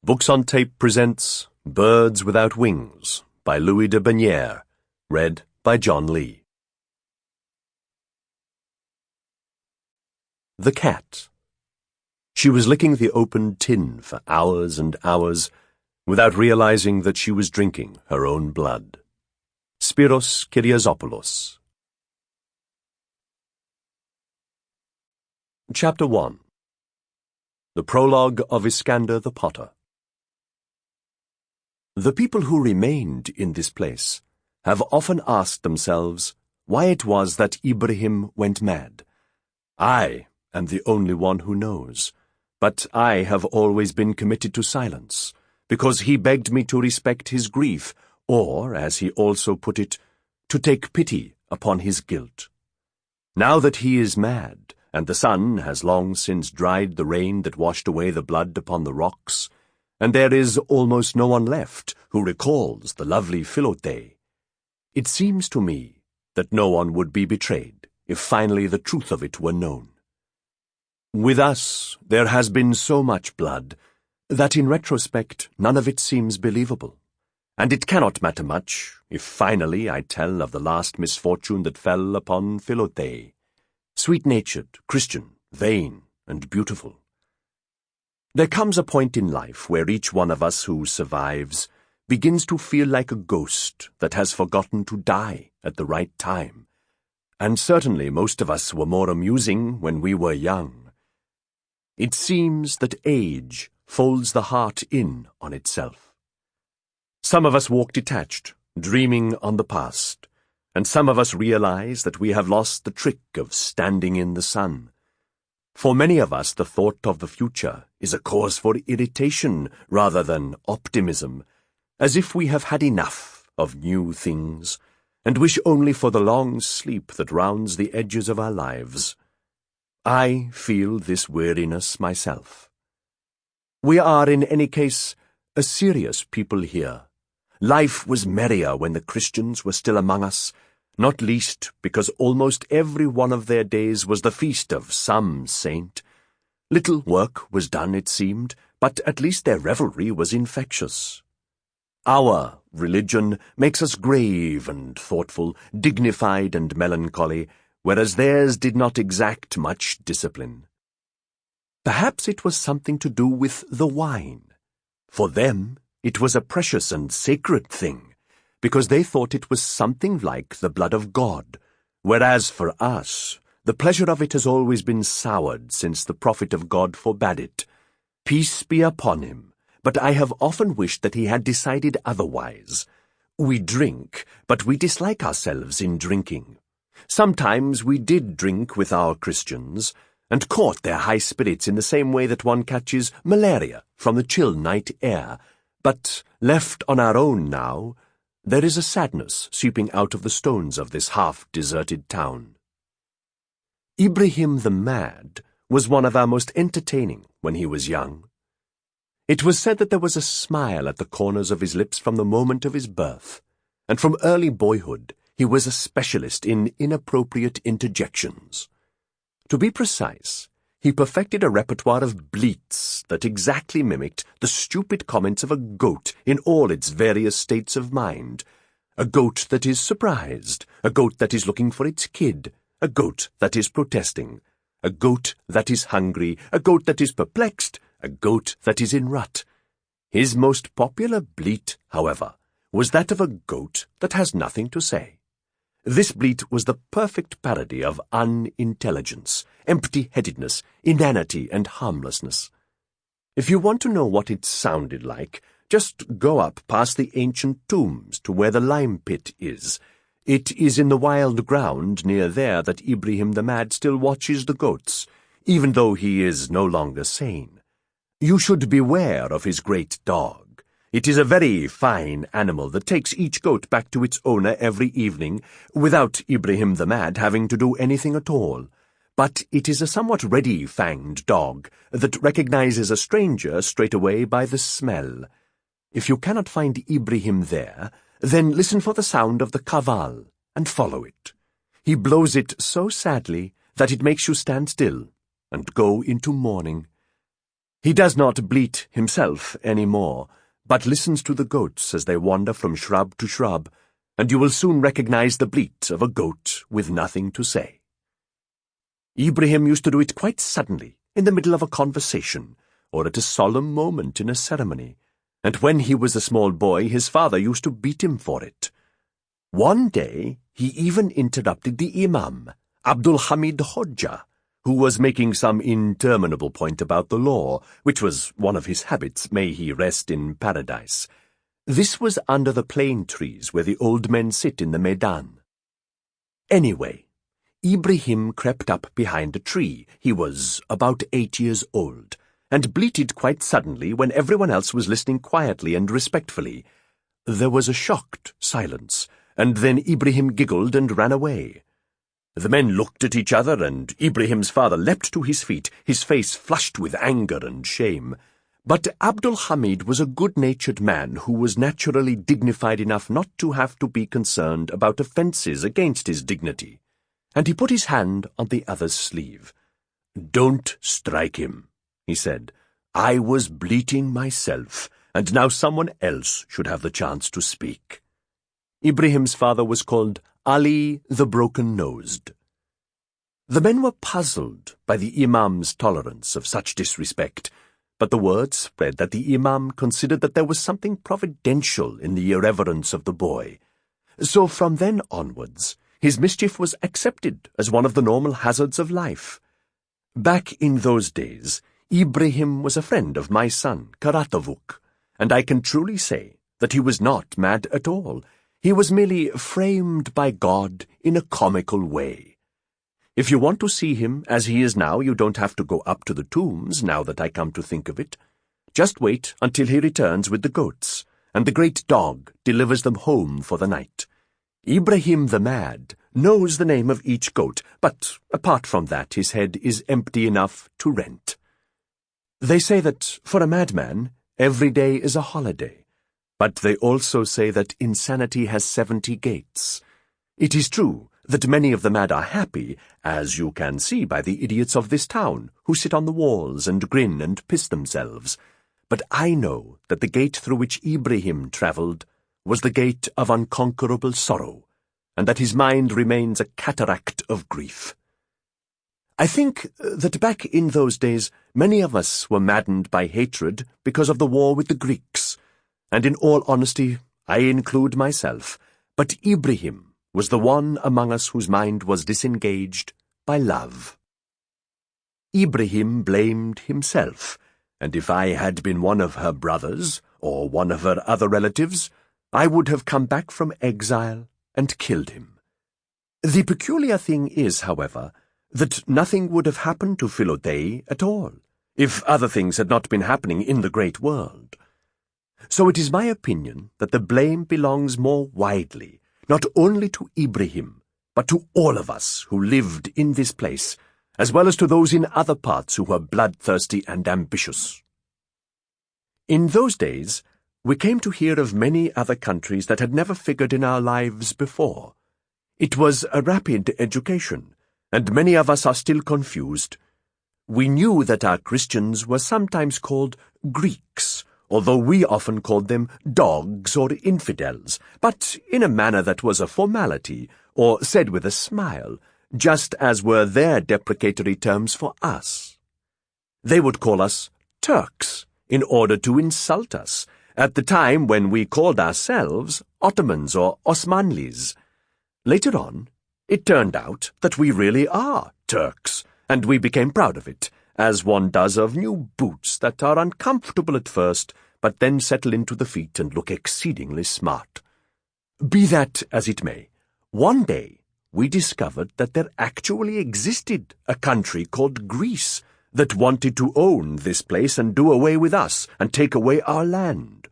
Books on Tape presents Birds Without Wings by Louis de Bernieres, read by John Lee. The cat. She was licking the open tin for hours and hours without realizing that she was drinking her own blood. Spyros Kyriazopoulos. Chapter 1. The Prologue of Iskander the Potter. The people who remained in this place have often asked themselves why it was that Ibrahim went mad. I am the only one who knows, but I have always been committed to silence, because he begged me to respect his grief, or, as he also put it, to take pity upon his guilt. Now that he is mad, and the sun has long since dried the rain that washed away the blood upon the rocks, and there is almost no one left who recalls the lovely Philothei, it seems to me that no one would be betrayed if finally the truth of it were known. With us, there has been so much blood that in retrospect none of it seems believable, and it cannot matter much if finally I tell of the last misfortune that fell upon Philothei, sweet-natured, Christian, vain, and beautiful. There comes a point in life where each one of us who survives begins to feel like a ghost that has forgotten to die at the right time, and certainly most of us were more amusing when we were young. It seems that age folds the heart in on itself. Some of us walk detached, dreaming on the past, and some of us realize that we have lost the trick of standing in the sun. For many of us, the thought of the future is a cause for irritation rather than optimism, as if we have had enough of new things and wish only for the long sleep that rounds the edges of our lives. I feel this weariness myself. We are, in any case, a serious people here. Life was merrier when the Christians were still among us, not least because almost every one of their days was the feast of some saint. Little work was done, it seemed, but at least their revelry was infectious. Our religion makes us grave and thoughtful, dignified and melancholy, whereas theirs did not exact much discipline. Perhaps it was something to do with the wine. For them, it was a precious and sacred thing, because they thought it was something like the blood of God, whereas for us, the pleasure of it has always been soured since the prophet of God forbade it. Peace be upon him, but I have often wished that he had decided otherwise. We drink, but we dislike ourselves in drinking. Sometimes we did drink with our Christians, and caught their high spirits in the same way that one catches malaria from the chill night air, but left on our own now, there is a sadness seeping out of the stones of this half-deserted town. Ibrahim the Mad was one of our most entertaining when he was young. It was said that there was a smile at the corners of his lips from the moment of his birth, and from early boyhood he was a specialist in inappropriate interjections. To be precise, he perfected a repertoire of bleats that exactly mimicked the stupid comments of a goat in all its various states of mind. A goat that is surprised, a goat that is looking for its kid, a goat that is protesting, a goat that is hungry, a goat that is perplexed, a goat that is in rut. His most popular bleat, however, was that of a goat that has nothing to say. This bleat was the perfect parody of unintelligence, empty-headedness, inanity, and harmlessness. If you want to know what it sounded like, just go up past the ancient tombs to where the lime pit is. It is in the wild ground near there that Ibrahim the Mad still watches the goats, even though he is no longer sane. You should beware of his great dog. It is a very fine animal that takes each goat back to its owner every evening, without Ibrahim the Mad having to do anything at all. But it is a somewhat ready-fanged dog that recognizes a stranger straight away by the smell. If you cannot find Ibrahim there, then listen for the sound of the kaval and follow it. He blows it so sadly that it makes you stand still and go into mourning. He does not bleat himself any more, but listens to the goats as they wander from shrub to shrub, and you will soon recognize the bleat of a goat with nothing to say. Ibrahim used to do it quite suddenly, in the middle of a conversation, or at a solemn moment in a ceremony, and when he was a small boy his father used to beat him for it. One day he even interrupted the Imam, Abdul Hamid Hodja, who was making some interminable point about the law, which was one of his habits, may he rest in paradise. This was under the plane trees where the old men sit in the Maidan. Anyway, Ibrahim crept up behind a tree. He was about 8 years old, and bleated quite suddenly when everyone else was listening quietly and respectfully. There was a shocked silence, and then Ibrahim giggled and ran away. The men looked at each other, and Ibrahim's father leapt to his feet, his face flushed with anger and shame. But Abdul Hamid was a good-natured man who was naturally dignified enough not to have to be concerned about offences against his dignity, and he put his hand on the other's sleeve. "Don't strike him," he said. "I was bleating myself, and now someone else should have the chance to speak." Ibrahim's father was called Ali the Broken-Nosed. The men were puzzled by the Imam's tolerance of such disrespect, but the word spread that the Imam considered that there was something providential in the irreverence of the boy. So from then onwards, his mischief was accepted as one of the normal hazards of life. Back in those days, Ibrahim was a friend of my son, Karatavuk, and I can truly say that he was not mad at all. He was merely framed by God in a comical way. If you want to see him as he is now, you don't have to go up to the tombs, now that I come to think of it. Just wait until he returns with the goats, and the great dog delivers them home for the night. Ibrahim the Mad knows the name of each goat, but apart from that his head is empty enough to rent. They say that, for a madman, every day is a holiday. But they also say that insanity has 70 gates. It is true that many of the mad are happy, as you can see by the idiots of this town, who sit on the walls and grin and piss themselves. But I know that the gate through which Ibrahim travelled was the gate of unconquerable sorrow, and that his mind remains a cataract of grief. I think that back in those days many of us were maddened by hatred because of the war with the Greeks. And in all honesty, I include myself, but Ibrahim was the one among us whose mind was disengaged by love. Ibrahim blamed himself, and if I had been one of her brothers, or one of her other relatives, I would have come back from exile and killed him. The peculiar thing is, however, that nothing would have happened to Philothei at all, if other things had not been happening in the great world. So it is my opinion that the blame belongs more widely, not only to Ibrahim, but to all of us who lived in this place, as well as to those in other parts who were bloodthirsty and ambitious. In those days, we came to hear of many other countries that had never figured in our lives before. It was a rapid education, and many of us are still confused. We knew that our Christians were sometimes called Greeks, although we often called them dogs or infidels, but in a manner that was a formality, or said with a smile, just as were their deprecatory terms for us. They would call us Turks in order to insult us, at the time when we called ourselves Ottomans or Osmanlis. Later on, it turned out that we really are Turks, and we became proud of it, as one does of new boots that are uncomfortable at first, but then settle into the feet and look exceedingly smart. Be that as it may, one day we discovered that there actually existed a country called Greece that wanted to own this place and do away with us and take away our land.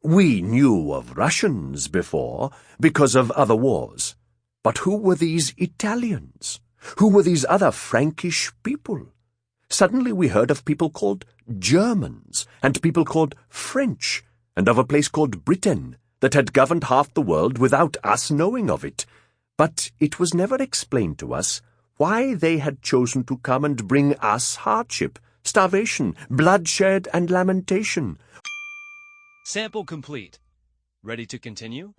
We knew of Russians before, because of other wars. But who were these Italians? Who were these other Frankish people? Suddenly we heard of people called Germans, and people called French, and of a place called Britain, that had governed half the world without us knowing of it. But it was never explained to us why they had chosen to come and bring us hardship, starvation, bloodshed, and lamentation. Sample complete. Ready to continue?